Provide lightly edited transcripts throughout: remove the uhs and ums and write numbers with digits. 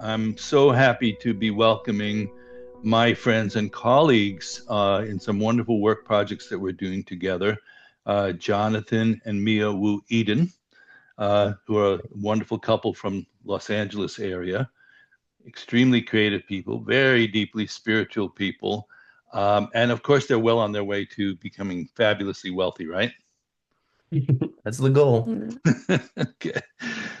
I'm so happy to be welcoming my friends and colleagues in some wonderful work projects that we're doing together. Jonathan and Miya Wu Eden, who are a wonderful couple from Los Angeles area, extremely creative people, very deeply spiritual people. And of course, they're well on their way to becoming fabulously wealthy, right? That's the goal. Okay.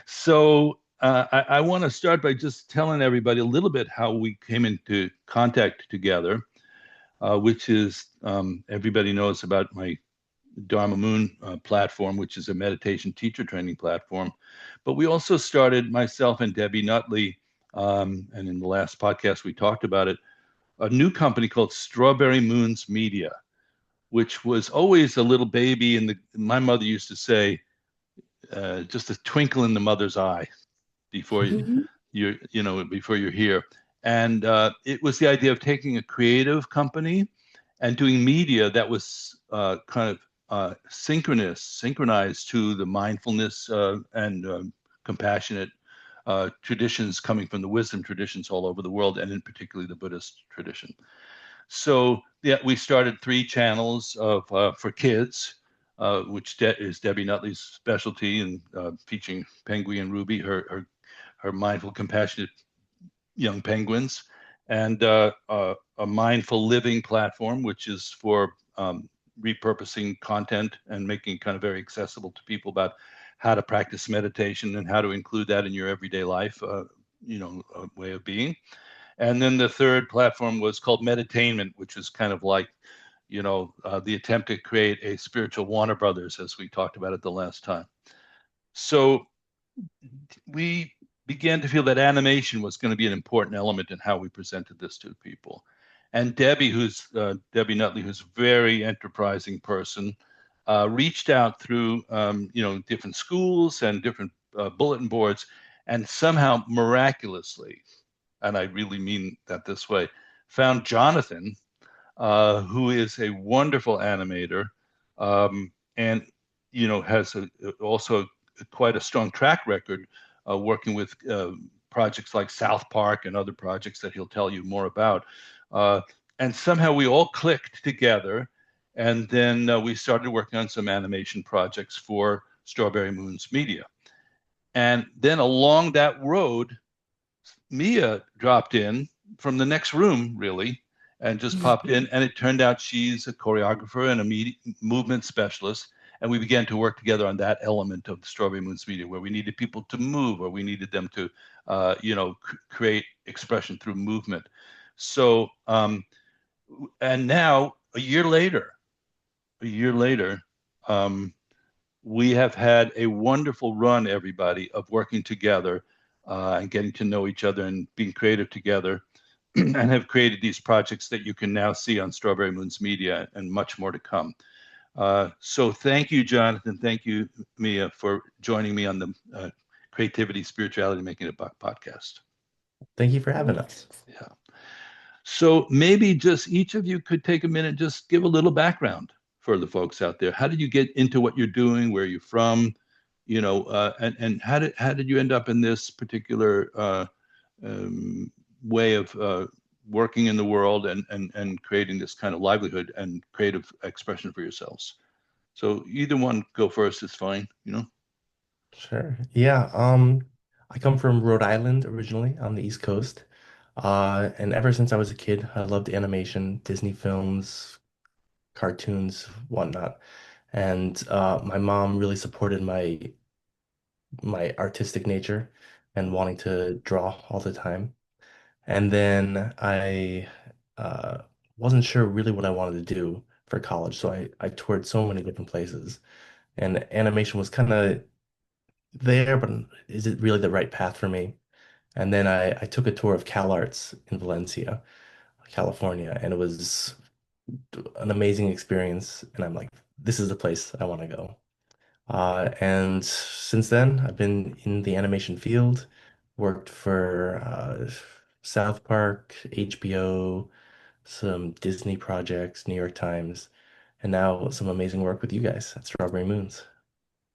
So I want to start by just telling everybody a little bit how we came into contact together, which is everybody knows about my Dharma Moon platform, which is a meditation teacher training platform. But we also started, myself and Debbie Nutley, and in the last podcast we talked about it, a new company called Strawberry Moons Media, which was always a little baby. And my mother used to say, just a twinkle in the mother's eye before before you're here. And it was the idea of taking a creative company and doing media that was kind of synchronized to the mindfulness and compassionate traditions coming from the wisdom traditions all over the world, and in particularly the Buddhist tradition. So yeah, we started three channels of for kids, which is Debbie Nutley's specialty, and featuring Penguin and Ruby, her mindful, compassionate young penguins, and a mindful living platform, which is for repurposing content and making it kind of very accessible to people about how to practice meditation and how to include that in your everyday life, way of being. And then the third platform was called Meditainment, which is kind of like, the attempt to create a spiritual Warner Brothers, as we talked about it the last time. So we began to feel that animation was going to be an important element in how we presented this to people. And Debbie Nutley, who's a very enterprising person, reached out through different schools and different bulletin boards, and somehow miraculously, and I really mean that this way, found Jonathan, who is a wonderful animator, and has also quite a strong track record working with projects like South Park and other projects that he'll tell you more about. Uh, and somehow we all clicked together, and then we started working on some animation projects for Strawberry Moons Media. And then along that road, Mia dropped in from the next room, really, and just popped in. And it turned out she's a choreographer and a movement specialist. And we began to work together on that element of the Strawberry Moons Media, where we needed people to move, or we needed them to, create expression through movement. So, and now a year later, um, we have had a wonderful run, everybody, of working together and getting to know each other and being creative together, and have created these projects that you can now see on Strawberry Moons Media, and much more to come. So thank you, Jonathan. Thank you, Mia, for joining me on the Creativity, Spirituality, Making It Buck podcast. Thank you for having us. Yeah. So maybe just each of you could take a minute, just give a little background for the folks out there. How did you get into what you're doing? Where are you from? And how did you end up in this particular way of working in the world, and creating this kind of livelihood and creative expression for yourselves? So either one go first is fine. Sure. Yeah. I come from Rhode Island originally on the East Coast. And ever since I was a kid, I loved animation, Disney films, cartoons, whatnot. And my mom really supported my artistic nature and wanting to draw all the time. And then I uh, wasn't sure really what I wanted to do for college, so I toured so many different places. And animation was kind of there, but is it really the right path for me? And then I took a tour of CalArts in Valencia, California, and it was an amazing experience. And I'm like, this is the place I want to go. And since then, I've been in the animation field, worked for South Park, HBO, some Disney projects, New York Times, and now some amazing work with you guys at Strawberry Moons.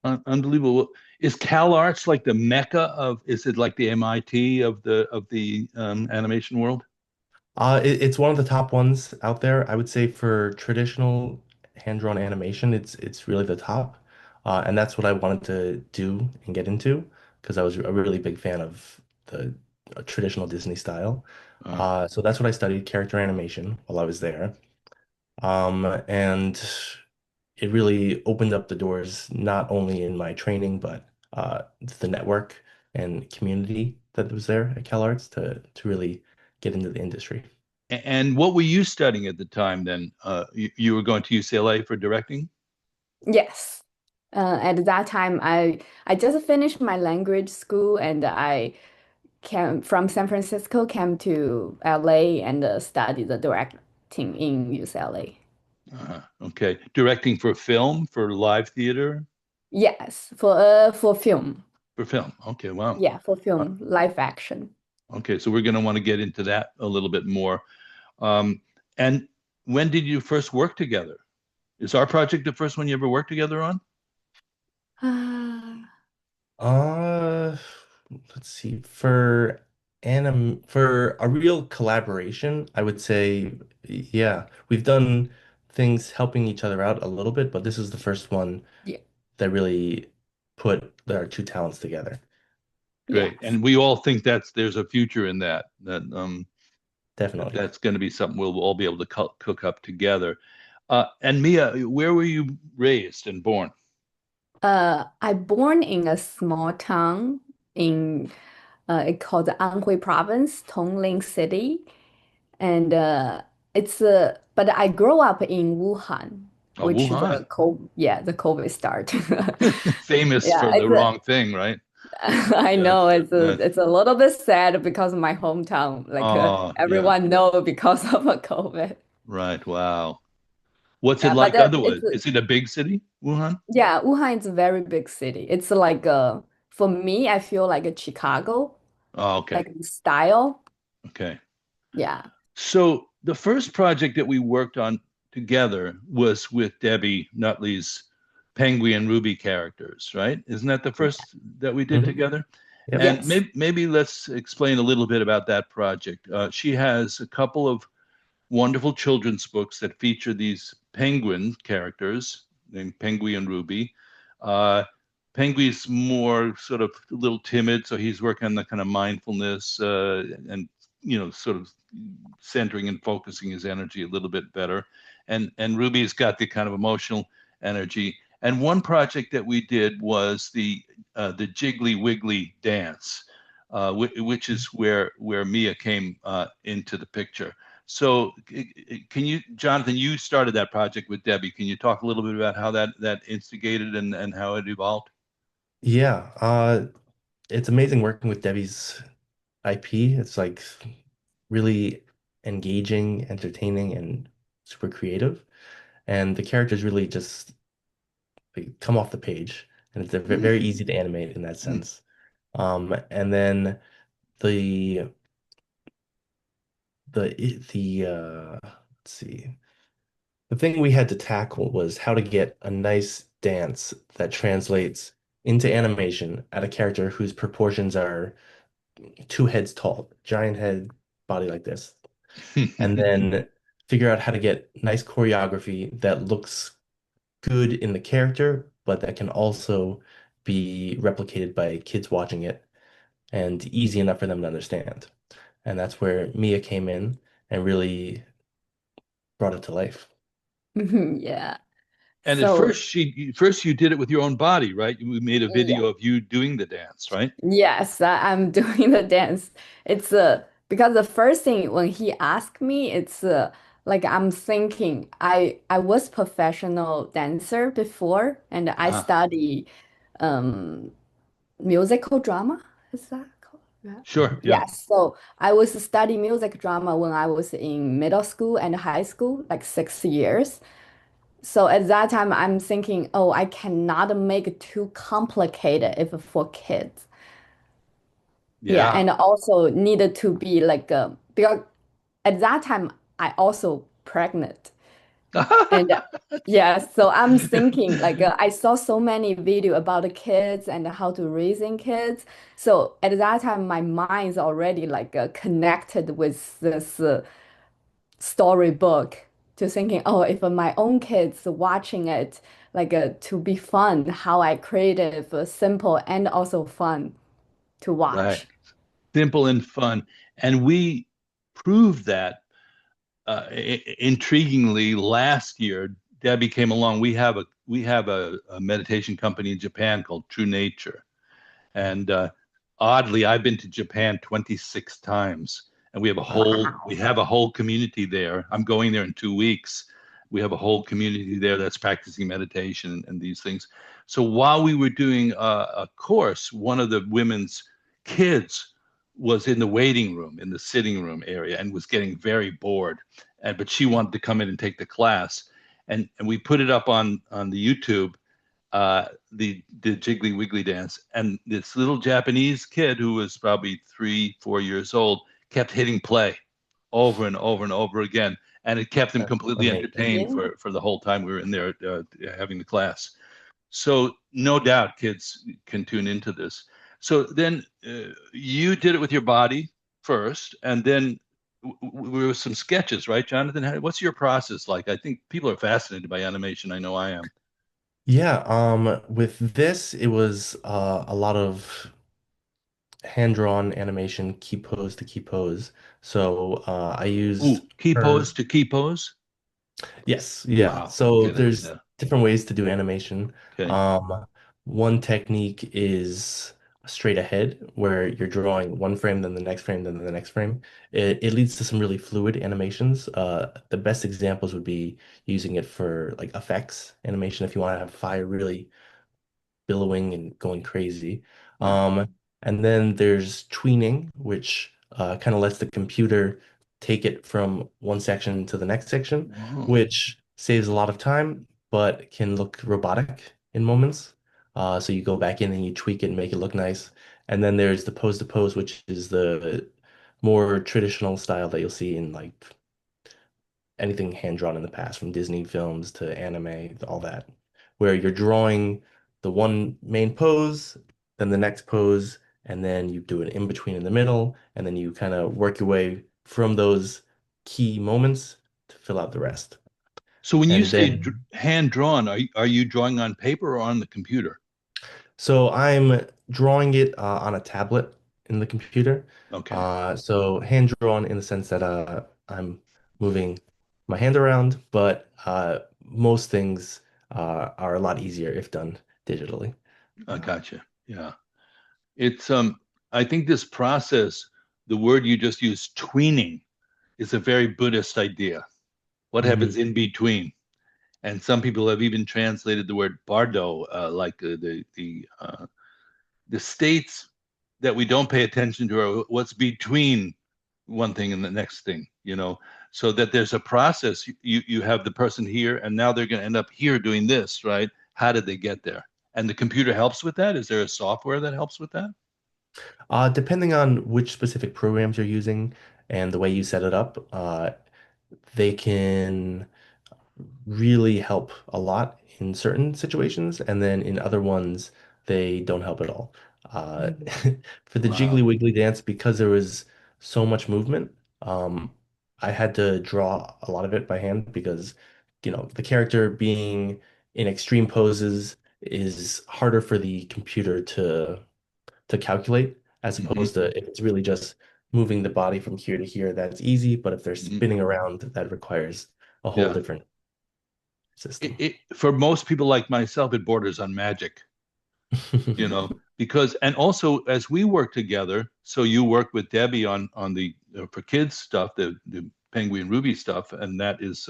Unbelievable. Is Cal Arts like the mecca of? Is it like the MIT of the animation world? It's one of the top ones out there. I would say for traditional hand-drawn animation, it's really the top. And that's what I wanted to do and get into because I was a really big fan of the traditional Disney style. Uh, So that's what I studied, character animation, while I was there. And it really opened up the doors not only in my training, but the network and community that was there at CalArts to really get into the industry. and what were you studying at the time then? You were going to UCLA for directing? Yes. At that time, I just finished my language school and I came from San Francisco, came to LA and studied the directing in UCLA. Okay. Directing for film, for live theater, Yes, for film. for film. Okay, wow. Yeah, for Uh, film, live action. okay, so we're going to want to get into that a little bit more. Um, and when did you first work together? Is our project the first one you ever worked together on? Ah, Uh, let's see. For a real collaboration, I would say, yeah, we've done things helping each other out a little bit, but this is the first one yeah, that really put our two talents together. Great. yes. And we all think there's a future in Definitely. that's going to be something we'll all be able to cook up together. And Mia, where were you raised and born? I born in a small town in it called Anhui Province, Tongling City, and it's but I grew up in Wuhan, Oh, which Wuhan. the COVID start. Famous Yeah, for the wrong thing, right? I Yes. know Yes. it's a little bit sad because of my hometown, like Oh, yeah. everyone know because of COVID. Right. Wow. What's it Yeah, but like otherwise? it's Is it a big city, Wuhan? yeah, Wuhan is a very big city. It's like for me, I feel like a Chicago, Oh, okay. like the style. Okay. Yeah. So the first project that we worked on together was with Debbie Nutley's Penguin Ruby characters, right? Isn't that the first that we did Hmm. together? Yep. And Yes. maybe let's explain a little bit about that project. She has a couple of wonderful children's books that feature these penguin characters named Penguin and Ruby. Uh, Penguin's more sort of a little timid, so he's working on the kind of mindfulness and sort of centering and focusing his energy a little bit better. And Ruby's got the kind of emotional energy. And one project that we did was the Jiggly Wiggly dance, which is where Mia came into the picture. So, can you, Jonathan, you started that project with Debbie. Can you talk a little bit about how that instigated and how it evolved? Yeah. It's amazing working with Debbie's IP. It's like really engaging, entertaining, and super creative. And the characters really just like, come off the page, and it's very easy to animate in that sense. And then the let's see, the thing we had to tackle was how to get a nice dance that translates into animation at a character whose proportions are 2 heads tall, giant head, body like this, and then figure out how to get nice choreography that looks good in the character, but that can also be replicated by kids watching it and easy enough for them to understand. And that's where Mia came in and really brought it to life. Yeah. And at So first you did it with your own body, right? You made a yeah. video of you doing the dance, right? Yes, I'm doing the dance. It's because the first thing when he asked me, it's like I'm thinking I was professional dancer before and I Uh-huh. study um musical drama. Is that called? Yeah. Sure, yeah. Yes. So I was studying music drama when I was in middle school and high school, like 6 years. So at that time, I'm thinking, oh, I cannot make it too complicated if for kids. Yeah, Yeah. and also needed to be like because at that time I also pregnant. And yeah, so I'm thinking like I saw so many video about the kids and how to raising kids. So at that time, my mind's already like connected with this storybook to thinking, oh, if my own kids watching it, like to be fun, how I creative, simple, and also fun to Right. watch. Simple and fun. And we proved that intriguingly last year. Debbie came along. We have a meditation company in Japan called True Nature. And oddly, I've been to Japan 26 times, and we Wow. have a whole community there. I'm going there in 2 weeks. We have a whole community there that's practicing meditation and these things. So while we were doing a course, one of the women's kids was in the waiting room, in the sitting room area, and was getting very bored. And but she wanted to come in and take the class, and we put it up on the YouTube, the Jiggly Wiggly dance, and this little Japanese kid who was probably 3, 4 years old kept hitting play over and over and over again, and it kept him That's completely amazing. entertained Yeah. for the whole time we were in there having the class. So no doubt kids can tune into this. So then you did it with your body first, and then there were some sketches, right, Jonathan? What's your process like? I think people are fascinated by animation. I know I am. Yeah, with this, it was a lot of hand-drawn animation, key pose to key pose. So I used Ooh, key pose her. to key pose. Yes, yeah. Wow. So Okay, that's there's different ways to do animation. okay. Um, One technique is straight ahead, where you're drawing one frame, then the next frame, then the next frame. It leads to some really fluid animations. The best examples would be using it for like effects animation if you want to have fire really billowing and going crazy. Yeah. And then there's tweening, which kind of lets the computer take it from one section to the next section, Wow. which saves a lot of time, but can look robotic in moments. So you go back in and you tweak it and make it look nice. And then there's the pose to pose, which is the more traditional style that you'll see in like anything hand drawn in the past, from Disney films to anime, all that, where you're drawing the one main pose, then the next pose, and then you do an in between in the middle, and then you kind of work your way from those key moments to fill out the rest. So when you And say then, hand drawn, are you drawing on paper or on the computer? so I'm drawing it on a tablet in the computer. Okay. So hand drawn in the sense that I'm moving my hand around, but most things are a lot easier if done digitally. I gotcha. Yeah. It's I think this process, the word you just used, tweening, is a very Buddhist idea. What happens Mhm. in between? And some people have even translated the word bardo, like the states that we don't pay attention to are what's between one thing and the next thing, so that there's a process. You have the person here, and now they're going to end up here doing this, right? How did they get there? And the computer helps with that. Is there a software that helps with that? Depending on which specific programs you're using and the way you set it up, they can really help a lot in certain situations, and then in other ones, they don't help at all. Uh, for the Wow. Jiggly Wiggly dance, because there was so much movement, um, I had to draw a lot of it by hand because, the character being in extreme poses is harder for the computer to calculate, as Hmm. opposed to if it's really just moving the body from here to here, that's easy. But if they're Hmm. spinning around, that requires a whole Yeah. different system. For most people like myself, it borders on magic, because, and also as we work together, so you work with Debbie on the for kids stuff, the Penguin Ruby stuff, and that is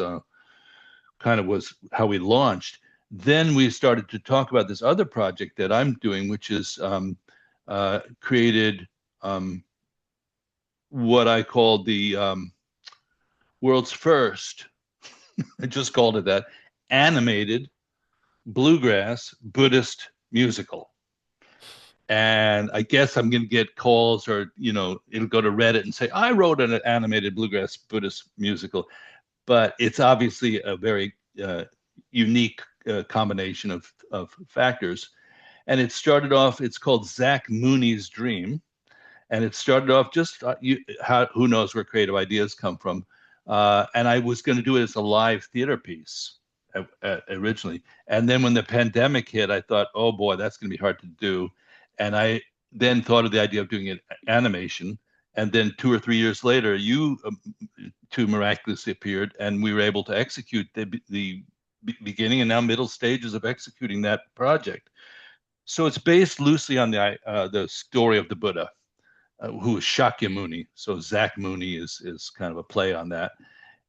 kind of was how we launched. Then we started to talk about this other project that I'm doing, which is created what I call the world's first, I just called it that, animated bluegrass Buddhist musical. And I guess I'm going to get calls, or it'll go to Reddit and say, I wrote an animated bluegrass Buddhist musical. but it's obviously a very unique combination of factors. And it started off, it's called Zach Mooney's Dream. And it started off just, who knows where creative ideas come from. And I was going to do it as a live theater piece originally. And then when the pandemic hit, I thought, oh boy, that's going to be hard to do. And I then thought of the idea of doing it animation. And then 2 or 3 years later, you two miraculously appeared, and we were able to execute the beginning and now middle stages of executing that project. So it's based loosely on the story of the Buddha, who is Shakyamuni. So Zach Mooney is kind of a play on that.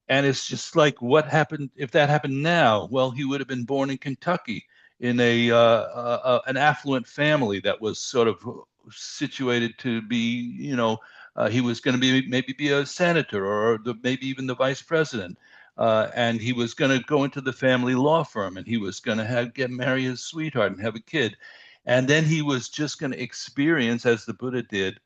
And it's just like, what happened if that happened now? Well, he would have been born in Kentucky in an affluent family that was sort of situated to be, he was going to maybe be a senator or maybe even the vice president. And he was going to go into the family law firm, and he was going to marry his sweetheart and have a kid. And then he was just going to experience, as the Buddha did,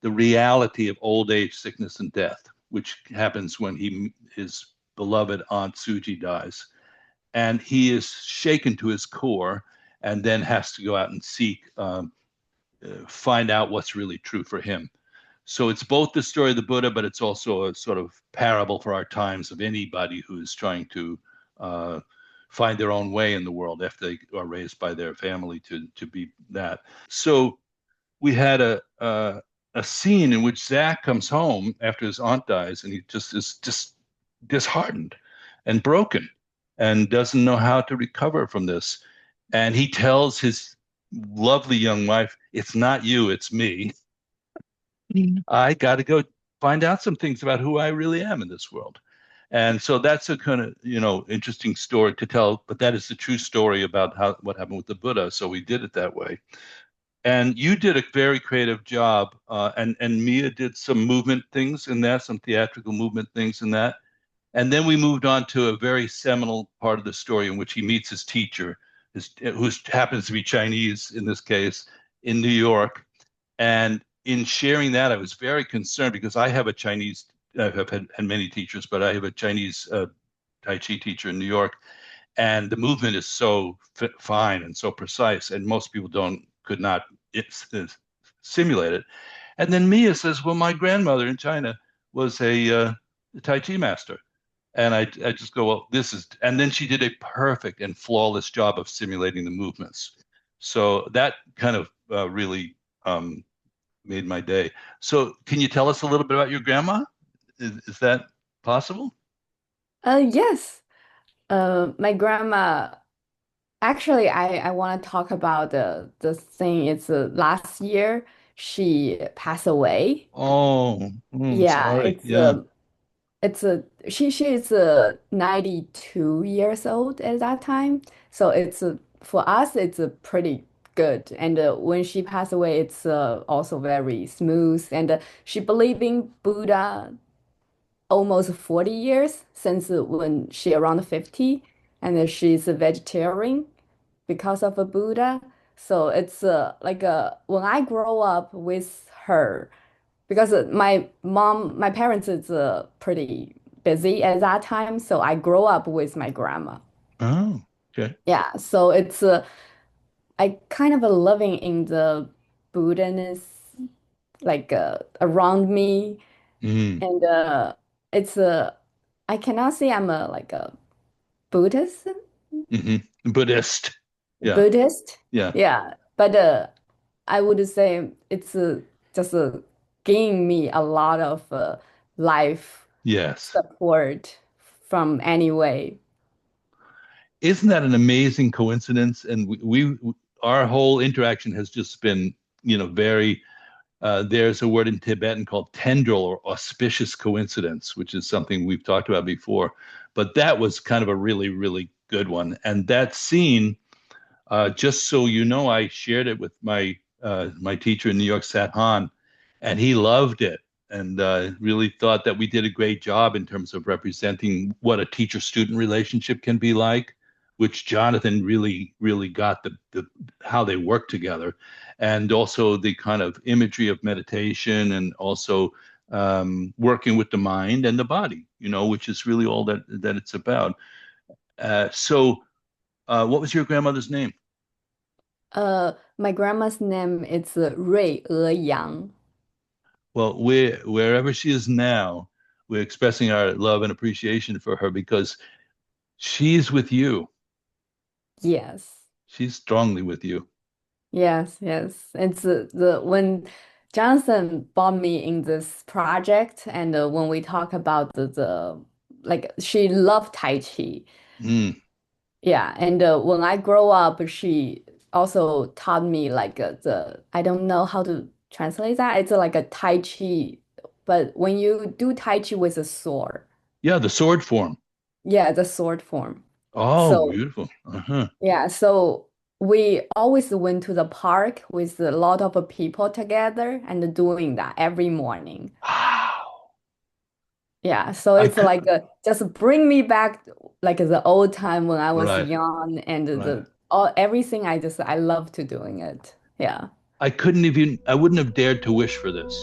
the reality of old age, sickness, and death, which happens when his beloved Aunt Suji dies. And he is shaken to his core, and then has to go out and find out what's really true for him. So it's both the story of the Buddha, but it's also a sort of parable for our times of anybody who is trying to find their own way in the world after they are raised by their family to be that. So we had a scene in which Zach comes home after his aunt dies, and he just is just disheartened and broken and doesn't know how to recover from this. And he tells his lovely young wife, "It's not you, it's me. I got to go find out some things about who I really am in this world." And so that's a kind of, interesting story to tell, but that is the true story about what happened with the Buddha. So we did it that way. And you did a very creative job, and Miya did some movement things in that, some theatrical movement things in that. And then we moved on to a very seminal part of the story in which he meets his teacher, who happens to be Chinese in this case, in New York. And in sharing that, I was very concerned because I have I've had many teachers, but I have a Chinese Tai Chi teacher in New York. And the movement is so fine and so precise, and most people could not simulate it. And then Miya says, "Well, my grandmother in China was a Tai Chi master." And I just go, "Well, and then she did a perfect and flawless job of simulating the movements." So that kind of really made my day. So can you tell us a little bit about your grandma? Is that possible? Yes. My grandma. Actually, I want to talk about the thing. It's last year she passed away. Oh, Yeah, sorry. Yeah. it's a she is 92 years old at that time. So for us it's a pretty good. And when she passed away, it's also very smooth. And she believed in Buddha almost 40 years since when she around 50, and she's a vegetarian because of a Buddha. So it's when I grow up with her, because my parents is pretty busy at that time, so I grow up with my grandma. Oh, okay. Yeah, so I kind of living in the Buddhaness around me, Mm, and it's I cannot say I'm a like a Buddhist. Buddhist. Yeah. Buddhist. Yeah. Yeah, but I would say it's just giving me a lot of life Yes. support from any way. Isn't that an amazing coincidence? And our whole interaction has just been, very, there's a word in Tibetan called tendrel or auspicious coincidence, which is something we've talked about before. But that was kind of a really, really good one. And that scene, just so you know, I shared it with my teacher in New York, Sat Han, and he loved it and really thought that we did a great job in terms of representing what a teacher-student relationship can be like, which Jonathan really, really got the how they work together, and also the kind of imagery of meditation, and also working with the mind and the body, which is really all that it's about. What was your grandmother's name? My grandma's name is Rui Yang. Well, wherever she is now, we're expressing our love and appreciation for her because she's with you. Yes. She's strongly with you. Yes, yes. It's the when Jonathan brought me in this project, and when we talk about the like she loved Tai Chi. Mm. Yeah, and when I grow up, she also taught me like the I don't know how to translate that. It's like a Tai Chi, but when you do Tai Chi with a sword, Yeah, the sword form. yeah, the sword form. Oh, So beautiful. Uh-huh. yeah, so we always went to the park with a lot of people together and doing that every morning. Wow. Yeah, so I it's could, like just bring me back like the old time when I was right, young and right. the all everything I love to doing it. Yeah. I wouldn't have dared to wish for this.